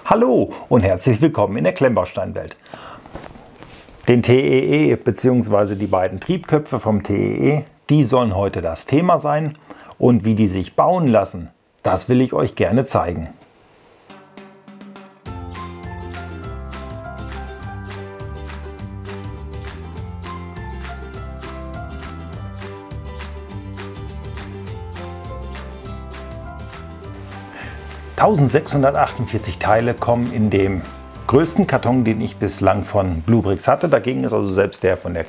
Hallo und herzlich willkommen in der Klemmbausteinwelt. Den TEE bzw. die beiden Triebköpfe vom TEE, die sollen heute das Thema sein. Und wie die sich bauen lassen, das will ich euch gerne zeigen. (1648) Teile kommen in dem größten Karton, den ich bislang von Bluebricks hatte. Dagegen ist also selbst der von der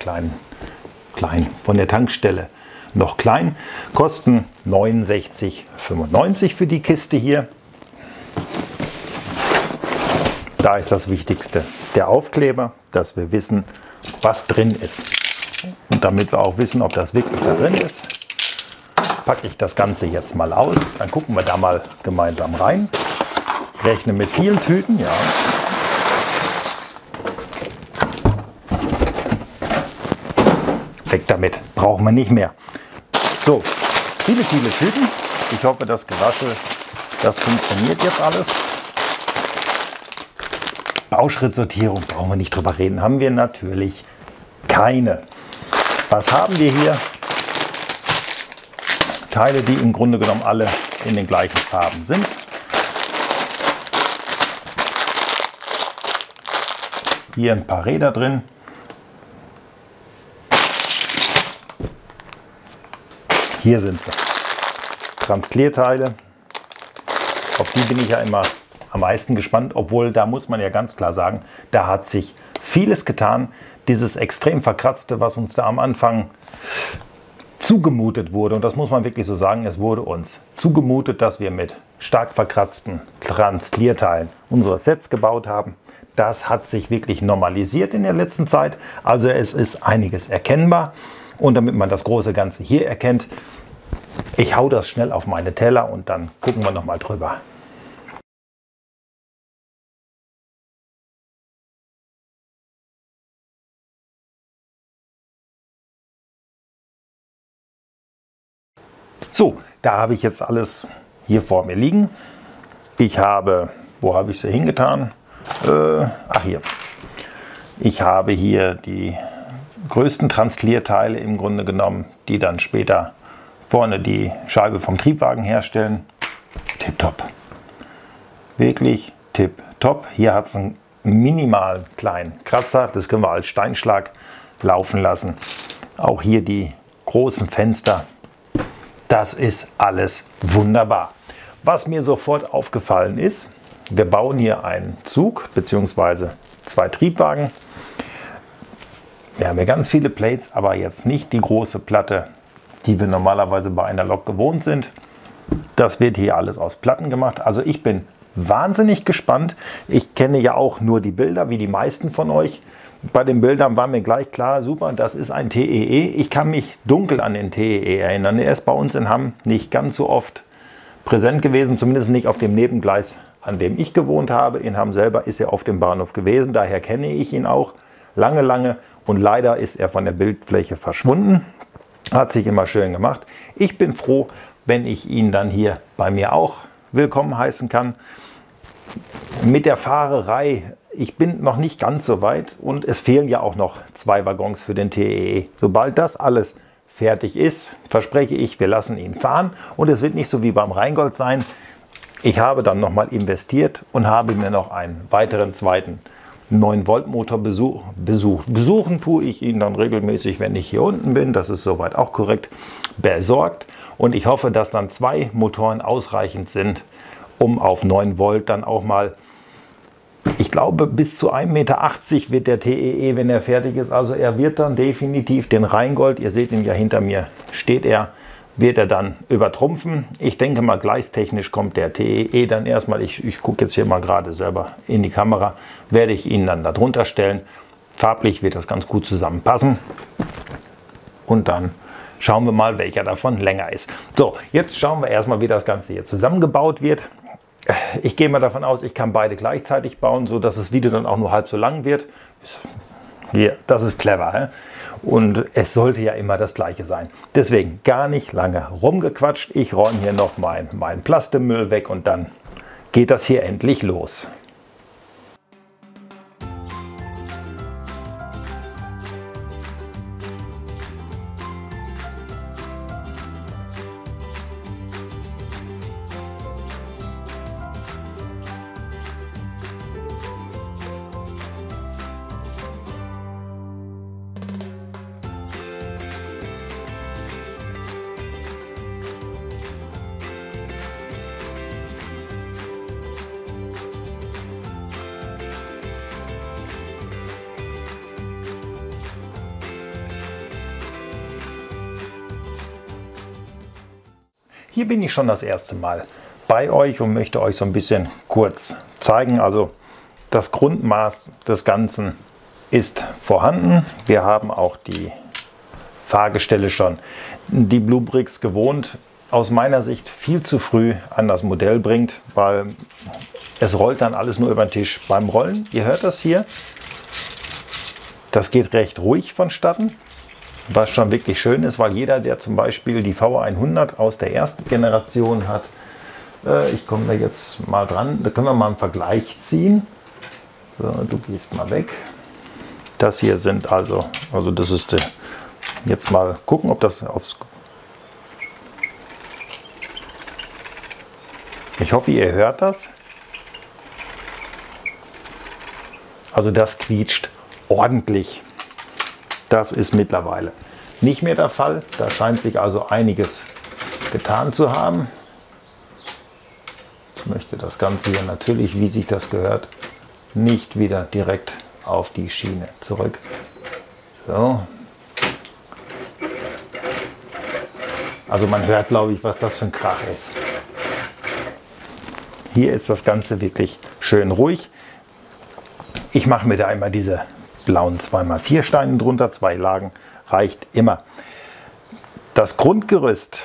von der Tankstelle noch klein. Kosten 69,95 für die Kiste hier. Da ist das Wichtigste der Aufkleber, dass wir wissen, was drin ist. Und damit wir auch wissen, ob das wirklich da drin ist, packe ich das Ganze jetzt mal aus. Dann gucken wir da mal gemeinsam rein. Ich rechne mit vielen Tüten, ja. Weg damit, brauchen wir nicht mehr. So, viele Tüten. Ich hoffe, das Gewaschel, das funktioniert jetzt alles. Bauschrittsortierung, brauchen wir nicht drüber reden, haben wir natürlich keine. Was haben wir hier? Teile, die im Grunde genommen alle in den gleichen Farben sind. Hier ein paar Räder drin. Hier sind sie. Transklierteile. Auf die bin ich ja immer am meisten gespannt, obwohl da muss man ja ganz klar sagen, da hat sich vieles getan. Dieses extrem verkratzte, was uns da am Anfang zugemutet wurde, und das muss man wirklich so sagen, es wurde uns zugemutet, dass wir mit stark verkratzten Transklierteilen unsere Sets gebaut haben. Das hat sich wirklich normalisiert in der letzten Zeit. Also es ist einiges erkennbar. Und damit man das große Ganze hier erkennt, ich hau das schnell auf meine Teller und dann gucken wir noch mal drüber. So, da habe ich jetzt alles hier vor mir liegen. Ich habe, wo habe ich sie hingetan? Ach hier. Ich habe hier die größten Transklierteile im Grunde genommen, die dann später vorne die Scheibe vom Triebwagen herstellen. Tipptopp. Wirklich tipptopp. Hier hat es einen minimal kleinen Kratzer. Das können wir als Steinschlag laufen lassen. Auch hier die großen Fenster. Das ist alles wunderbar. Was mir sofort aufgefallen ist, wir bauen hier einen Zug bzw. zwei Triebwagen. Wir haben hier ganz viele Plates, aber jetzt nicht die große Platte, die wir normalerweise bei einer Lok gewohnt sind. Das wird hier alles aus Platten gemacht. Also ich bin wahnsinnig gespannt. Ich kenne ja auch nur die Bilder, wie die meisten von euch. Bei den Bildern war mir gleich klar, super, das ist ein TEE. Ich kann mich dunkel an den TEE erinnern. Er ist bei uns in Hamm nicht ganz so oft präsent gewesen, zumindest nicht auf dem Nebengleis, an dem ich gewohnt habe. In Hamm selber ist er auf dem Bahnhof gewesen, daher kenne ich ihn auch lange. Und leider ist er von der Bildfläche verschwunden. Hat sich immer schön gemacht. Ich bin froh, wenn ich ihn dann hier bei mir auch willkommen heißen kann. Mit der Fahrerei, ich bin noch nicht ganz so weit und es fehlen ja auch noch 2 Waggons für den TEE. Sobald das alles fertig ist, verspreche ich, wir lassen ihn fahren. Und es wird nicht so wie beim Rheingold sein. Ich habe dann nochmal investiert und habe mir noch einen weiteren zweiten 9-Volt-Motor besuchen tue ich ihn dann regelmäßig, wenn ich hier unten bin. Das ist soweit auch korrekt besorgt. Und ich hoffe, dass dann 2 Motoren ausreichend sind, um auf 9 Volt dann auch mal, ich glaube, bis zu 1,80 Meter wird der TEE, wenn er fertig ist. Also er wird dann definitiv den Rheingold, ihr seht ihn ja hinter mir, steht er, wird er dann übertrumpfen. Ich denke mal, gleistechnisch kommt der TEE dann erstmal, ich gucke jetzt hier mal gerade selber in die Kamera, werde ich ihn dann darunter stellen. Farblich wird das ganz gut zusammenpassen. Und dann schauen wir mal, welcher davon länger ist. So, jetzt schauen wir erstmal, wie das Ganze hier zusammengebaut wird. Ich gehe mal davon aus, ich kann beide gleichzeitig bauen, sodass das Video dann auch nur halb so lang wird. Hier, das ist clever, he? Und es sollte ja immer das Gleiche sein. Deswegen gar nicht lange rumgequatscht. Ich räume hier noch meinen Plastikmüll weg und dann geht das hier endlich los. hier bin ich schon das erste Mal bei euch und möchte euch so ein bisschen kurz zeigen. Also das Grundmaß des Ganzen ist vorhanden. Wir haben auch die Fahrgestelle schon. Die Bluebricks gewohnt, aus meiner Sicht viel zu früh an das Modell bringt, weil es rollt dann alles nur über den Tisch. Beim Rollen, ihr hört das hier, das geht recht ruhig vonstatten, was schon wirklich schön ist, weil jeder, der zum Beispiel die V100 aus der ersten Generation hat, ich komme da jetzt mal dran, da können wir mal einen Vergleich ziehen. So, du gehst mal weg. Das hier sind also das ist jetzt mal gucken, ob das aufs... Ich hoffe, ihr hört das. Also das quietscht ordentlich. Das ist mittlerweile nicht mehr der Fall. Da scheint sich also einiges getan zu haben. Ich möchte das Ganze hier natürlich, wie sich das gehört, nicht wieder direkt auf die Schiene zurück. So. Also man hört, glaube ich, was das für ein Krach ist. Hier ist das Ganze wirklich schön ruhig. Ich mache mir da einmal diese blauen 2x4 Steine drunter, 2 Lagen, reicht immer. Das Grundgerüst,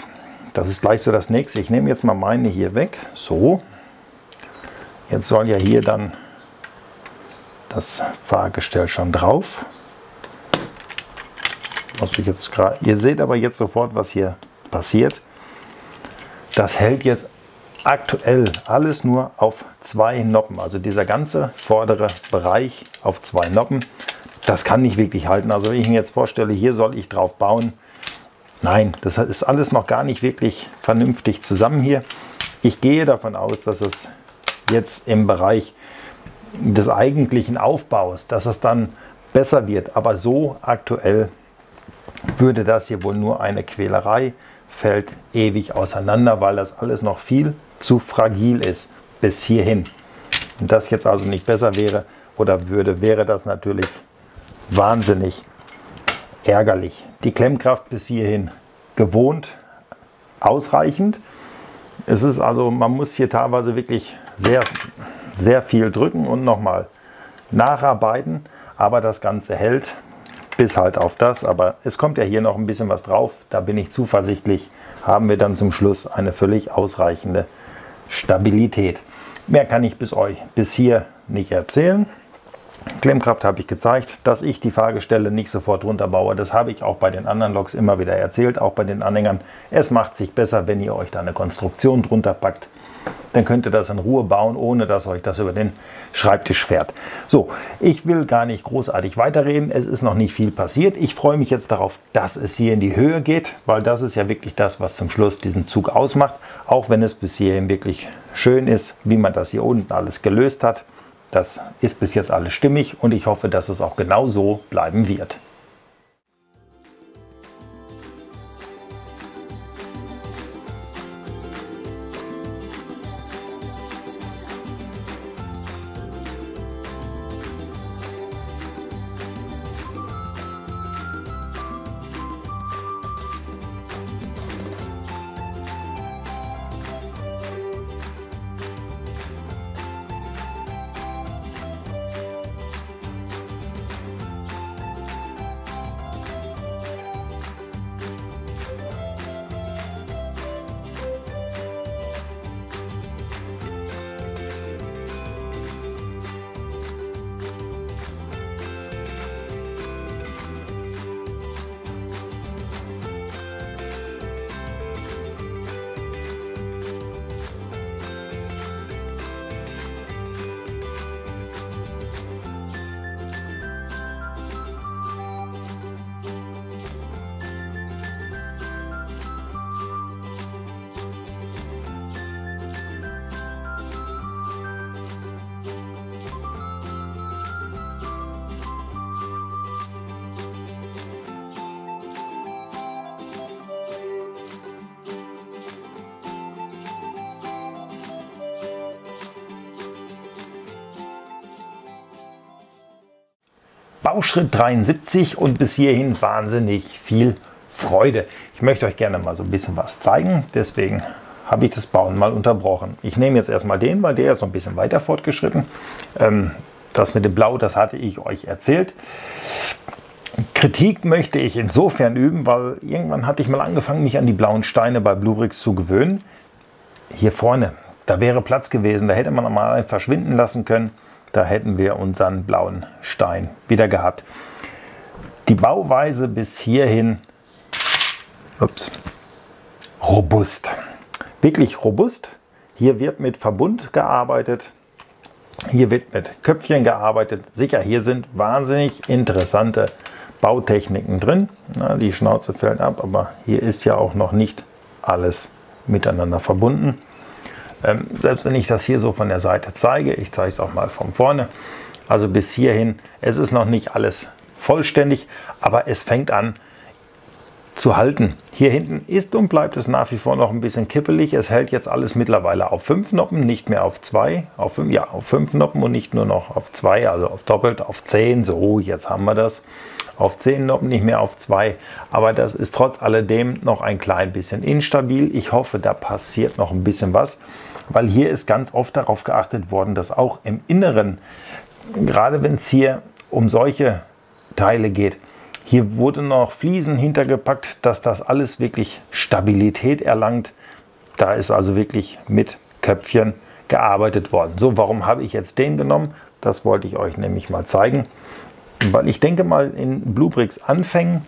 das ist gleich so das nächste. Ich nehme jetzt mal meine hier weg. So. Jetzt soll ja hier dann das Fahrgestell schon drauf. Ihr seht aber jetzt sofort, was hier passiert. Das hält jetzt aktuell alles nur auf 2 Noppen. Also dieser ganze vordere Bereich auf 2 Noppen. Das kann nicht wirklich halten. Also wenn ich mir jetzt vorstelle, hier soll ich drauf bauen. Nein, das ist alles noch gar nicht wirklich vernünftig zusammen hier. Ich gehe davon aus, dass es jetzt im Bereich des eigentlichen Aufbaus, dass es dann besser wird. Aber so aktuell würde das hier wohl nur eine Quälerei, fällt ewig auseinander, weil das alles noch viel zu fragil ist bis hierhin. Wenn das jetzt also nicht besser wäre oder würde, wäre das natürlich wahnsinnig ärgerlich. Die Klemmkraft bis hierhin gewohnt, ausreichend. Es ist also, man muss hier teilweise wirklich sehr viel drücken und nochmal nacharbeiten, aber das Ganze hält bis halt auf das. Aber es kommt ja hier noch ein bisschen was drauf, da bin ich zuversichtlich, haben wir dann zum Schluss eine völlig ausreichende Stabilität. Mehr kann ich bis hier nicht erzählen. Klemmkraft habe ich gezeigt, dass ich die Fahrgestelle nicht sofort runterbaue. Das habe ich auch bei den anderen Loks immer wieder erzählt, auch bei den Anhängern. Es macht sich besser, wenn ihr euch da eine Konstruktion drunter packt. Dann könnt ihr das in Ruhe bauen, ohne dass euch das über den Schreibtisch fährt. So, ich will gar nicht großartig weiterreden. Es ist noch nicht viel passiert. Ich freue mich jetzt darauf, dass es hier in die Höhe geht, weil das ist ja wirklich das, was zum Schluss diesen Zug ausmacht. Auch wenn es bis hierhin wirklich schön ist, wie man das hier unten alles gelöst hat. Das ist bis jetzt alles stimmig und ich hoffe, dass es auch genau so bleiben wird. Bauschritt 73 und bis hierhin wahnsinnig viel Freude. Ich möchte euch gerne mal so ein bisschen was zeigen, deswegen habe ich das Bauen mal unterbrochen. Ich nehme jetzt erstmal den, weil der ist so ein bisschen weiter fortgeschritten. Das mit dem Blau, das hatte ich euch erzählt. Kritik möchte ich insofern üben, weil irgendwann hatte ich mal angefangen, mich an die blauen Steine bei Bluebrix zu gewöhnen. Hier vorne, da wäre Platz gewesen, da hätte man mal verschwinden lassen können. Da hätten wir unseren blauen Stein wieder gehabt. Die Bauweise bis hierhin, robust. Wirklich robust. Hier wird mit Verbund gearbeitet. Hier wird mit Köpfchen gearbeitet. Sicher, hier sind wahnsinnig interessante Bautechniken drin. Na, die Schnauze fällt ab, aber hier ist ja auch noch nicht alles miteinander verbunden. Selbst wenn ich das hier so von der Seite zeige, ich zeige es auch mal von vorne, also bis hierhin, es ist noch nicht alles vollständig, aber es fängt an zu halten. Hier hinten ist und bleibt es nach wie vor noch ein bisschen kippelig. Es hält jetzt alles mittlerweile auf 5 Noppen, nicht mehr auf 2, auf 5 Noppen und nicht nur noch auf 2, also auf doppelt, auf 10, so, jetzt haben wir das. Auf 10 Noppen, nicht mehr auf 2, aber das ist trotz alledem noch ein klein bisschen instabil. Ich hoffe, da passiert noch ein bisschen was, weil hier ist ganz oft darauf geachtet worden, dass auch im Inneren, gerade wenn es hier um solche Teile geht, hier wurde noch Fliesen hintergepackt, dass das alles wirklich Stabilität erlangt. Da ist also wirklich mit Köpfchen gearbeitet worden. So, warum habe ich jetzt den genommen? Das wollte ich euch nämlich mal zeigen. Weil ich denke mal, in Bluebrix Anfängen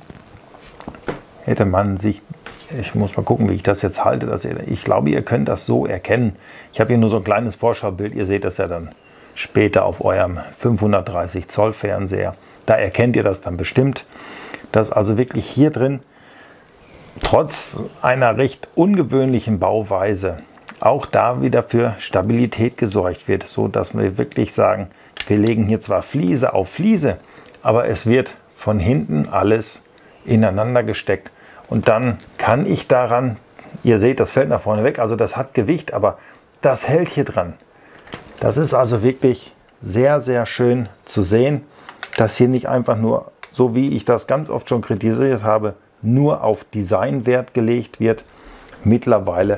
hätte man sich, ich muss mal gucken, wie ich das jetzt halte, ich glaube, ihr könnt das so erkennen. Ich habe hier nur so ein kleines Vorschaubild, ihr seht das ja dann später auf eurem 530 Zoll Fernseher. Da erkennt ihr das dann bestimmt, dass also wirklich hier drin, trotz einer recht ungewöhnlichen Bauweise, auch da wieder für Stabilität gesorgt wird, so dass wir wirklich sagen, wir legen hier zwar Fliese auf Fliese, aber es wird von hinten alles ineinander gesteckt. Und dann kann ich daran, ihr seht, das fällt nach vorne weg, also das hat Gewicht, aber das hält hier dran. Das ist also wirklich sehr, sehr schön zu sehen, dass hier nicht einfach nur, so wie ich das ganz oft schon kritisiert habe, nur auf Designwert gelegt wird. Mittlerweile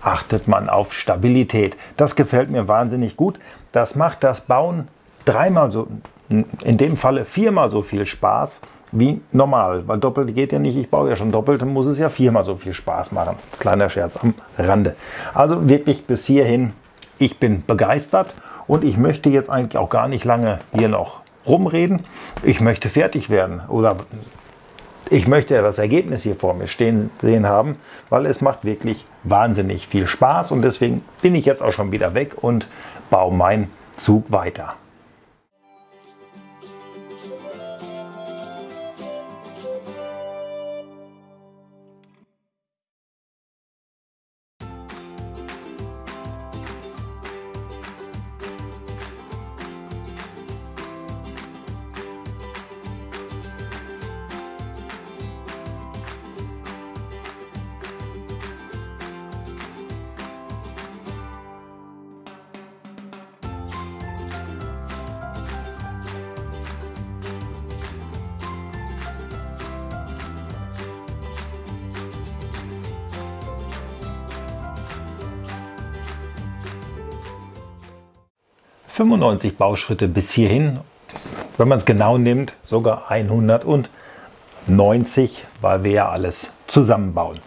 achtet man auf Stabilität. Das gefällt mir wahnsinnig gut. Das macht das Bauen dreimal so, in dem Falle 4-mal so viel Spaß wie normal. Weil doppelt geht ja nicht, ich baue ja schon doppelt, dann muss es ja 4-mal so viel Spaß machen. Kleiner Scherz am Rande. Also wirklich bis hierhin, ich bin begeistert und ich möchte jetzt eigentlich auch gar nicht lange hier noch rumreden. Ich möchte fertig werden oder ich möchte ja das Ergebnis hier vor mir stehen sehen haben, weil es macht wirklich wahnsinnig viel Spaß und deswegen bin ich jetzt auch schon wieder weg und baue meinen Zug weiter. ...95 Bauschritte bis hierhin, wenn man es genau nimmt, sogar 190, weil wir ja alles zusammenbauen.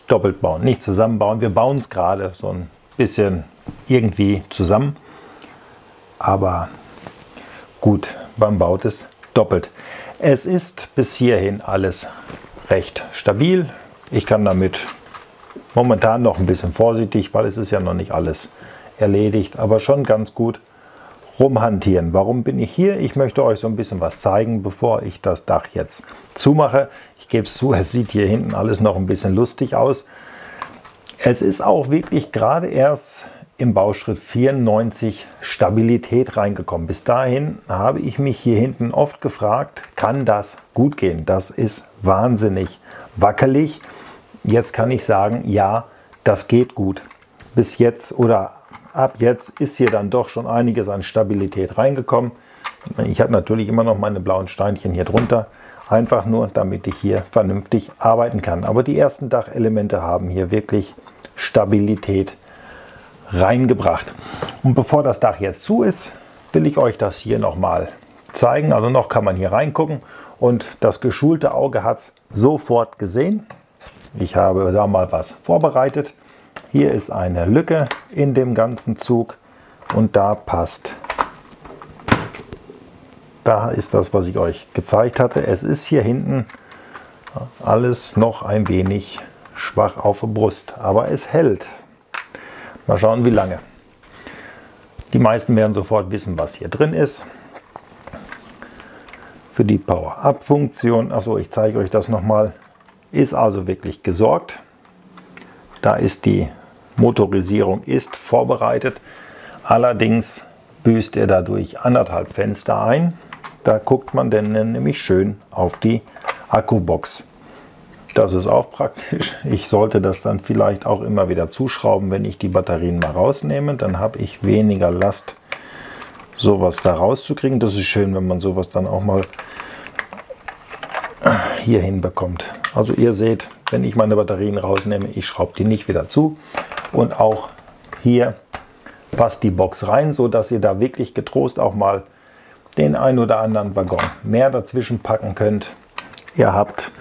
Doppelt bauen, nicht zusammenbauen. Wir bauen es gerade so ein bisschen irgendwie zusammen. Aber gut, man baut es doppelt. Es ist bis hierhin alles recht stabil. Ich kann damit momentan noch ein bisschen vorsichtig, weil es ist ja noch nicht alles erledigt, aber schon ganz gut rumhantieren. Warum bin ich hier? Ich möchte euch so ein bisschen was zeigen, bevor ich das Dach jetzt zumache. Ich gebe es zu, es sieht hier hinten alles noch ein bisschen lustig aus. Es ist auch wirklich gerade erst im Bauschritt 94 Stabilität reingekommen. Bis dahin habe ich mich hier hinten oft gefragt, kann das gut gehen? Das ist wahnsinnig wackelig. Jetzt kann ich sagen, ja, das geht gut. Bis jetzt oder ab jetzt ist hier dann doch schon einiges an Stabilität reingekommen. Ich habe natürlich immer noch meine blauen Steinchen hier drunter, Einfach nur, damit ich hier vernünftig arbeiten kann. Aber die ersten Dachelemente haben hier wirklich Stabilität reingebracht. Und bevor das Dach jetzt zu ist, will ich euch das hier nochmal zeigen. Also noch kann man hier reingucken und das geschulte Auge hat es sofort gesehen. Ich habe da mal was vorbereitet. Hier ist eine Lücke in dem ganzen Zug und da passt. Da ist das, was ich euch gezeigt hatte. Es ist hier hinten alles noch ein wenig schwach auf der Brust, aber es hält. Mal schauen, wie lange. Die meisten werden sofort wissen, was hier drin ist. Für die Power-Up-Funktion, achso, ich zeige euch das nochmal, ist also wirklich gesorgt. Da ist die Motorisierung ist vorbereitet. Allerdings büßt er dadurch 1,5 Fenster ein. Da guckt man dann nämlich schön auf die Akkubox. Das ist auch praktisch. Ich sollte das dann vielleicht auch immer wieder zuschrauben, wenn ich die Batterien mal rausnehme. Dann habe ich weniger Last, sowas da rauszukriegen. Das ist schön, wenn man sowas dann auch mal hier hinbekommt. Also ihr seht, wenn ich meine Batterien rausnehme, ich schraube die nicht wieder zu. Und auch hier passt die Box rein, so dass ihr da wirklich getrost auch mal den ein oder anderen Waggon mehr dazwischen packen könnt. Ihr habt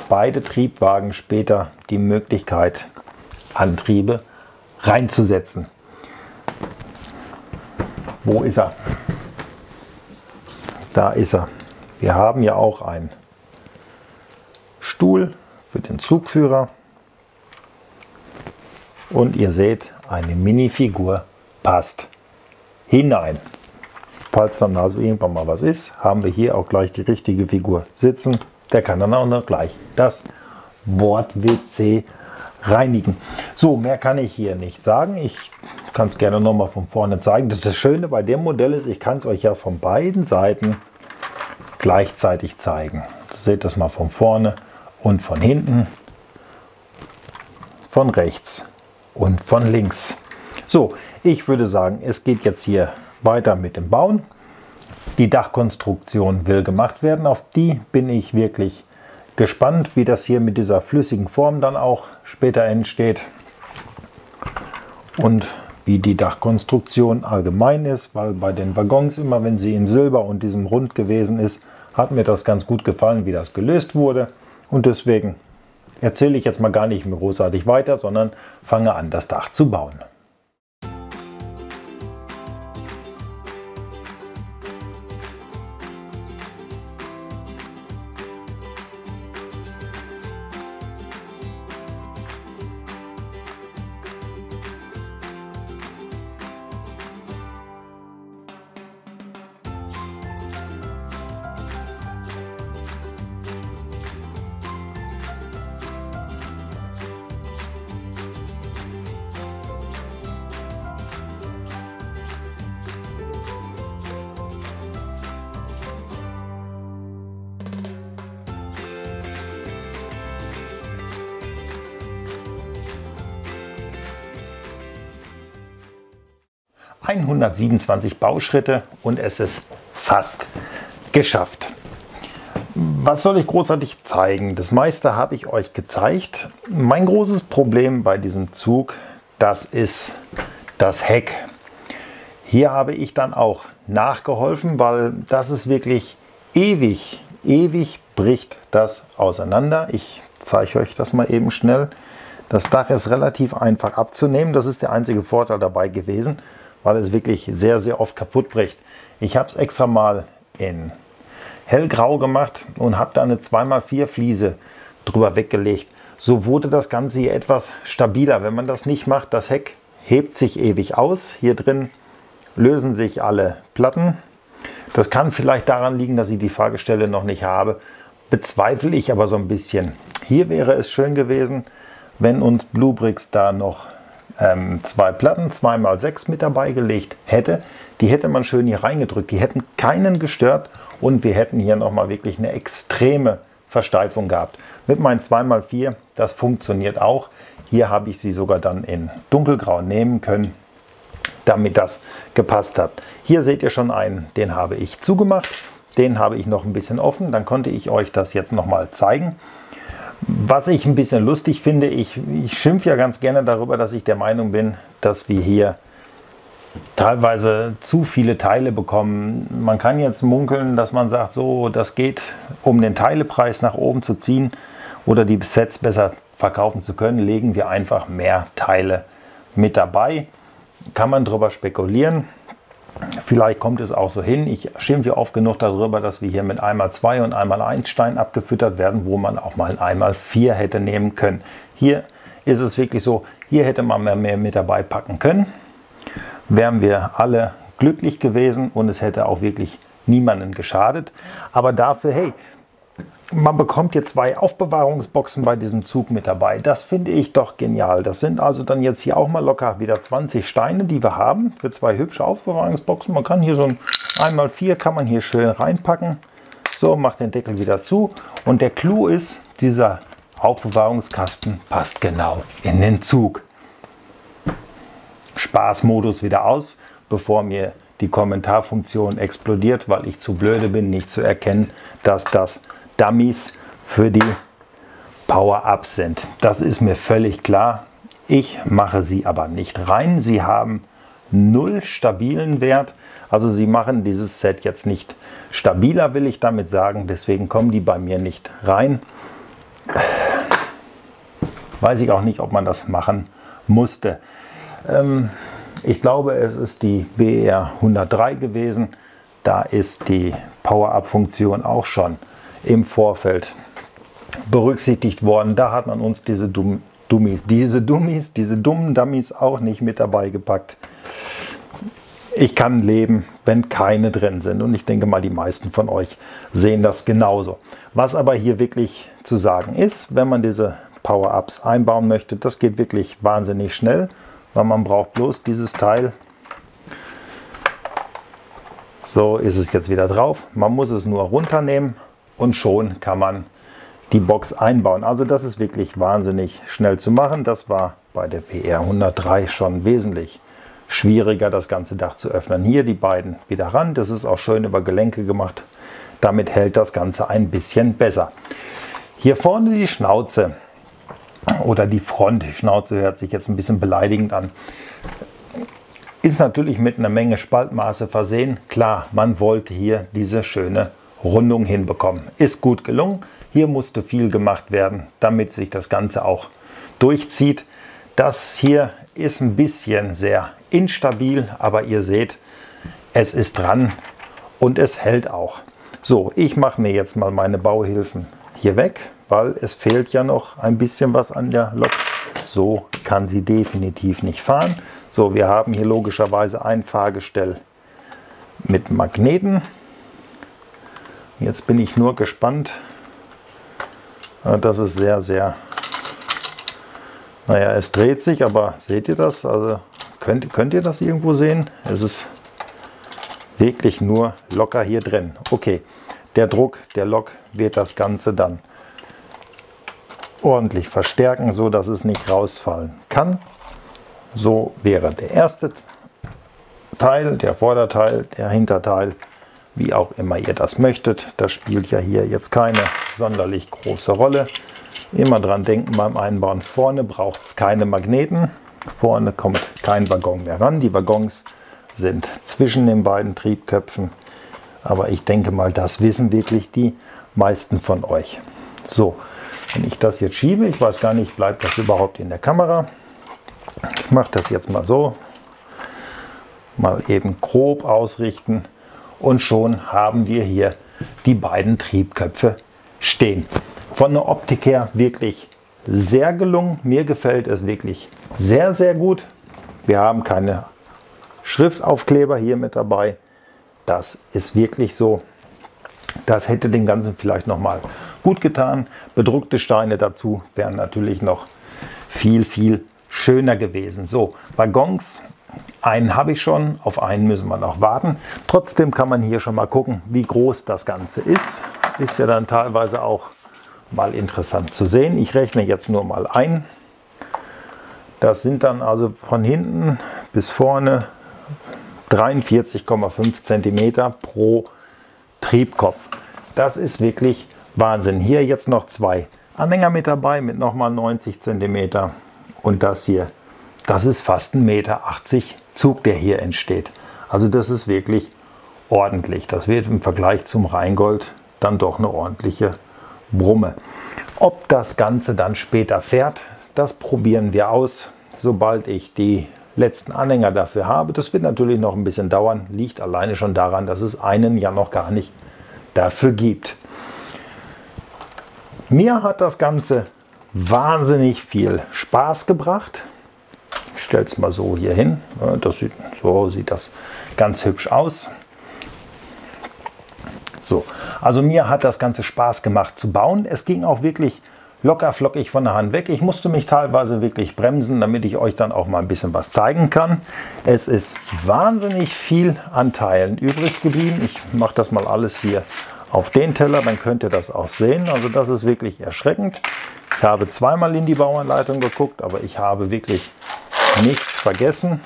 beide Triebwagen später die Möglichkeit, Antriebe reinzusetzen. Wo ist er? Da ist er. Wir haben ja auch einen Stuhl für den Zugführer. Und ihr seht, eine Minifigur passt hinein. Falls dann also irgendwann mal was ist, haben wir hier auch gleich die richtige Figur sitzen. Der kann dann auch noch gleich das Bord-WC reinigen. So, mehr kann ich hier nicht sagen. Ich kann es gerne noch mal von vorne zeigen. Das Schöne bei dem Modell ist, ich kann es euch ja von beiden Seiten gleichzeitig zeigen. Seht das mal von vorne und von hinten, von rechts und von links. So, ich würde sagen, es geht jetzt hier weiter mit dem Bauen. Die Dachkonstruktion will gemacht werden. Auf die bin ich wirklich gespannt, wie das hier mit dieser flüssigen Form dann auch später entsteht. Und wie die Dachkonstruktion allgemein ist, weil bei den Waggons immer, wenn sie in Silber und diesem Rund gewesen ist, hat mir das ganz gut gefallen, wie das gelöst wurde. Und deswegen erzähle ich jetzt mal gar nicht mehr großartig weiter, sondern fange an, das Dach zu bauen. ...127 Bauschritte und es ist fast geschafft. Was soll ich großartig zeigen? Das meiste habe ich euch gezeigt. Mein großes Problem bei diesem Zug, das ist das Heck. Hier habe ich dann auch nachgeholfen, weil das ist wirklich ewig bricht das auseinander. Ich zeige euch das mal eben schnell. Das Dach ist relativ einfach abzunehmen. Das ist der einzige Vorteil dabei gewesen, weil es wirklich sehr oft kaputt bricht. Ich habe es extra mal in hellgrau gemacht und habe da eine 2x4 Fliese drüber weggelegt. So wurde das Ganze hier etwas stabiler. Wenn man das nicht macht, das Heck hebt sich ewig aus. Hier drin lösen sich alle Platten. Das kann vielleicht daran liegen, dass ich die Fahrgestelle noch nicht habe. Bezweifle ich aber so ein bisschen. Hier wäre es schön gewesen, wenn uns Bluebricks da noch zwei Platten 2x6 mit dabei gelegt hätte. Die hätte man schön hier reingedrückt. Die hätten keinen gestört und wir hätten hier nochmal wirklich eine extreme Versteifung gehabt. Mit meinen 2x4, das funktioniert auch. Hier habe ich sie sogar dann in dunkelgrau nehmen können, damit das gepasst hat. Hier seht ihr schon einen, den habe ich zugemacht. Den habe ich noch ein bisschen offen, dann konnte ich euch das jetzt nochmal zeigen. Was ich ein bisschen lustig finde, ich schimpfe ja ganz gerne darüber, dass ich der Meinung bin, dass wir hier teilweise zu viele Teile bekommen. Man kann jetzt munkeln, dass man sagt, so, das geht, um den Teilepreis nach oben zu ziehen oder die Sets besser verkaufen zu können, legen wir einfach mehr Teile mit dabei. Kann man drüber spekulieren. Vielleicht kommt es auch so hin. Ich schimpfe oft genug darüber, dass wir hier mit 1x2 und 1x1 Stein abgefüttert werden, wo man auch mal ein 1x4 hätte nehmen können. Hier ist es wirklich so, hier hätte man mehr mit dabei packen können. Wären wir alle glücklich gewesen und es hätte auch wirklich niemanden geschadet. Aber dafür, hey, man bekommt hier 2 Aufbewahrungsboxen bei diesem Zug mit dabei. Das finde ich doch genial. Das sind also dann jetzt hier auch mal locker wieder 20 Steine, die wir haben für 2 hübsche Aufbewahrungsboxen. Man kann hier so ein 1x4 kann man hier schön reinpacken. So, macht den Deckel wieder zu. Und der Clou ist, dieser Aufbewahrungskasten passt genau in den Zug. Spaßmodus wieder aus, bevor mir die Kommentarfunktion explodiert, weil ich zu blöde bin, nicht zu erkennen, dass das Dummies für die Power-Ups sind. Das ist mir völlig klar. Ich mache sie aber nicht rein. Sie haben 0 stabilen Wert. Also sie machen dieses Set jetzt nicht stabiler, will ich damit sagen. Deswegen kommen die bei mir nicht rein. Weiß ich auch nicht, ob man das machen musste. Ich glaube, es ist die BR 103 gewesen. Da ist die Power-Up-Funktion auch schon im Vorfeld berücksichtigt worden. Da hat man uns diese dummen Dummies auch nicht mit dabei gepackt. Ich kann leben, wenn keine drin sind. Und ich denke mal, die meisten von euch sehen das genauso. Was aber hier wirklich zu sagen ist, wenn man diese Power-Ups einbauen möchte, das geht wirklich wahnsinnig schnell, weil man braucht bloß dieses Teil. So ist es jetzt wieder drauf. Man muss es nur runternehmen und schon kann man die Box einbauen. Also das ist wirklich wahnsinnig schnell zu machen. Das war bei der BR 103 schon wesentlich schwieriger, das ganze Dach zu öffnen. Hier die beiden wieder ran. Das ist auch schön über Gelenke gemacht. Damit hält das Ganze ein bisschen besser. Hier vorne die Schnauze oder die Front. Die Schnauze hört sich jetzt ein bisschen beleidigend an. Ist natürlich mit einer Menge Spaltmaße versehen. Klar, man wollte hier diese schöne Rundung hinbekommen. Ist gut gelungen. Hier musste viel gemacht werden, damit sich das Ganze auch durchzieht. Das hier ist ein bisschen sehr instabil, aber ihr seht, es ist dran und es hält auch. So, ich mache mir jetzt mal meine Bauhilfen hier weg, weil es fehlt ja noch ein bisschen was an der Lok. So kann sie definitiv nicht fahren. So, wir haben hier logischerweise ein Fahrgestell mit Magneten. Jetzt bin ich nur gespannt. Das ist sehr, sehr... Naja, es dreht sich, aber seht ihr das? Also könnt ihr das irgendwo sehen? Es ist wirklich nur locker hier drin. Okay, der Druck der Lok wird das Ganze dann ordentlich verstärken, so dass es nicht rausfallen kann. So wäre der erste Teil, der Vorderteil, der Hinterteil, wie auch immer ihr das möchtet. Das spielt ja hier jetzt keine sonderlich große Rolle. Immer dran denken beim Einbauen, vorne braucht es keine Magneten. Vorne kommt kein Waggon mehr ran. Die Waggons sind zwischen den beiden Triebköpfen. Aber ich denke mal, das wissen wirklich die meisten von euch. So, wenn ich das jetzt schiebe, ich weiß gar nicht, bleibt das überhaupt in der Kamera. Ich mache das jetzt mal so. Mal eben grob ausrichten. Und schon haben wir hier die beiden Triebköpfe stehen. Von der Optik her wirklich sehr gelungen. Mir gefällt es wirklich sehr, sehr gut. Wir haben keine Schriftaufkleber hier mit dabei. Das ist wirklich so. Das hätte den Ganzen vielleicht noch mal gut getan. Bedruckte Steine dazu wären natürlich noch viel, viel schöner gewesen. So, Waggons. Einen habe ich schon, auf einen müssen wir noch warten. Trotzdem kann man hier schon mal gucken, wie groß das Ganze ist. Ist ja dann teilweise auch mal interessant zu sehen. Ich rechne jetzt nur mal ein. Das sind dann also von hinten bis vorne 43,5 cm pro Triebkopf. Das ist wirklich Wahnsinn. Hier jetzt noch 2 Anhänger mit dabei mit nochmal 90 cm. Und das hier, das ist fast 1,80 Meter Zug, der hier entsteht. Also das ist wirklich ordentlich. Das wird im Vergleich zum Rheingold dann doch eine ordentliche Brumme. Ob das Ganze dann später fährt, das probieren wir aus, sobald ich die letzten Anhänger dafür habe. Das wird natürlich noch ein bisschen dauern, liegt alleine schon daran, dass es einen ja noch gar nicht dafür gibt. Mir hat das Ganze wahnsinnig viel Spaß gebracht. Ich stelle es mal so hier hin. So sieht das ganz hübsch aus. So, also mir hat das Ganze Spaß gemacht zu bauen. Es ging auch wirklich locker flockig von der Hand weg. Ich musste mich teilweise wirklich bremsen, damit ich euch dann auch mal ein bisschen was zeigen kann. Es ist wahnsinnig viel an Teilen übrig geblieben. Ich mache das mal alles hier auf den Teller, dann könnt ihr das auch sehen. Also das ist wirklich erschreckend. Ich habe zweimal in die Bauanleitung geguckt, aber ich habe wirklich nichts vergessen.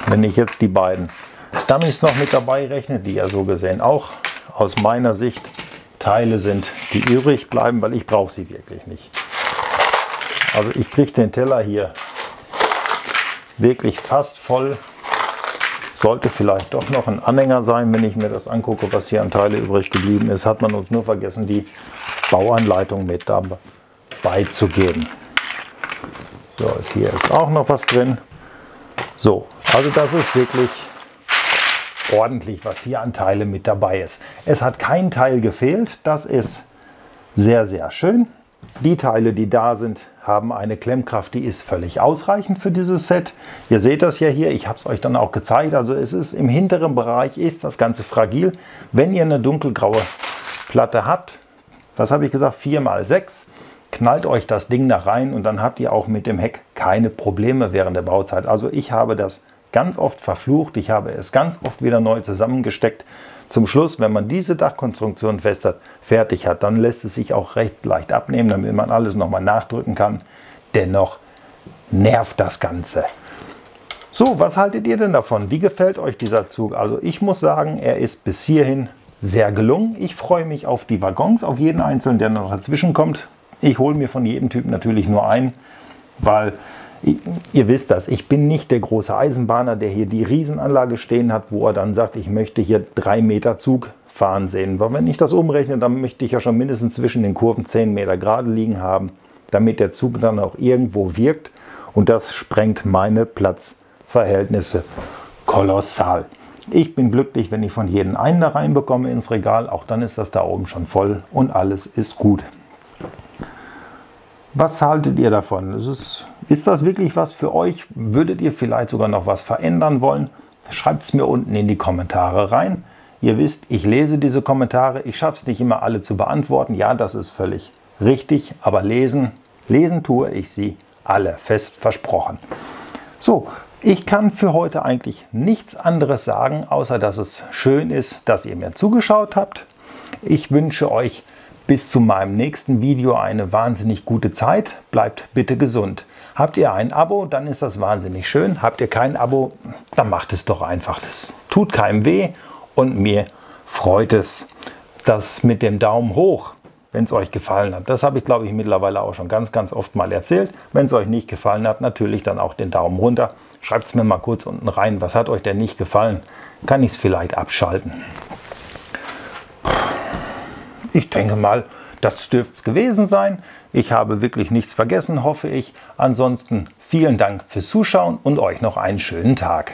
Wenn ich jetzt die beiden Dummies noch mit dabei rechne, die ja so gesehen auch aus meiner Sicht Teile sind, die übrig bleiben, weil ich brauche sie wirklich nicht. Also ich kriege den Teller hier wirklich fast voll. Sollte vielleicht doch noch ein Anhänger sein, wenn ich mir das angucke, was hier an Teile übrig geblieben ist. Hat man uns nur vergessen, die Bauanleitung mit dabei zu geben. So, hier ist auch noch was drin. So, also das ist wirklich ordentlich, was hier an Teile mit dabei ist. Es hat kein Teil gefehlt. Das ist sehr, sehr schön. Die Teile, die da sind, haben eine Klemmkraft, die ist völlig ausreichend für dieses Set. Ihr seht das ja hier, ich habe es euch dann auch gezeigt. Also es ist im hinteren Bereich, ist das Ganze fragil. Wenn ihr eine dunkelgraue Platte habt, was habe ich gesagt, 4×6, knallt euch das Ding da rein und dann habt ihr auch mit dem Heck keine Probleme während der Bauzeit. Also ich habe das ganz oft verflucht, ich habe es ganz oft wieder neu zusammengesteckt. Zum Schluss, wenn man diese Dachkonstruktion fertig hat, dann lässt es sich auch recht leicht abnehmen, damit man alles nochmal nachdrücken kann. Dennoch nervt das Ganze. So, was haltet ihr denn davon? Wie gefällt euch dieser Zug? Also ich muss sagen, er ist bis hierhin sehr gelungen. Ich freue mich auf die Waggons, auf jeden einzelnen, der noch dazwischen kommt. Ich hole mir von jedem Typ natürlich nur einen, weil ihr wisst das, ich bin nicht der große Eisenbahner, der hier die Riesenanlage stehen hat, wo er dann sagt, ich möchte hier 3 Meter Zug fahren sehen. Weil wenn ich das umrechne, dann möchte ich ja schon mindestens zwischen den Kurven 10 Meter gerade liegen haben, damit der Zug dann auch irgendwo wirkt. Und das sprengt meine Platzverhältnisse kolossal. Ich bin glücklich, wenn ich von jedem einen da reinbekomme ins Regal. Auch dann ist das da oben schon voll und alles ist gut. Was haltet ihr davon? Ist das wirklich was für euch? Würdet ihr vielleicht sogar noch was verändern wollen? Schreibt es mir unten in die Kommentare rein. Ihr wisst, ich lese diese Kommentare. Ich schaffe es nicht immer alle zu beantworten. Ja, das ist völlig richtig. Aber lesen tue ich sie alle. Fest versprochen. So, ich kann für heute eigentlich nichts anderes sagen, außer dass es schön ist, dass ihr mir zugeschaut habt. Ich wünsche euch bis zu meinem nächsten Video eine wahnsinnig gute Zeit. Bleibt bitte gesund. Habt ihr ein Abo, dann ist das wahnsinnig schön. Habt ihr kein Abo, dann macht es doch einfach. Das tut keinem weh und mir freut es. Das mit dem Daumen hoch, wenn es euch gefallen hat. Das habe ich, glaube ich, mittlerweile auch schon ganz, ganz oft mal erzählt. Wenn es euch nicht gefallen hat, natürlich dann auch den Daumen runter. Schreibt es mir mal kurz unten rein. Was hat euch denn nicht gefallen? Kann ich es vielleicht abschalten? Ich denke mal, das dürfte es gewesen sein. Ich habe wirklich nichts vergessen, hoffe ich. Ansonsten vielen Dank fürs Zuschauen und euch noch einen schönen Tag.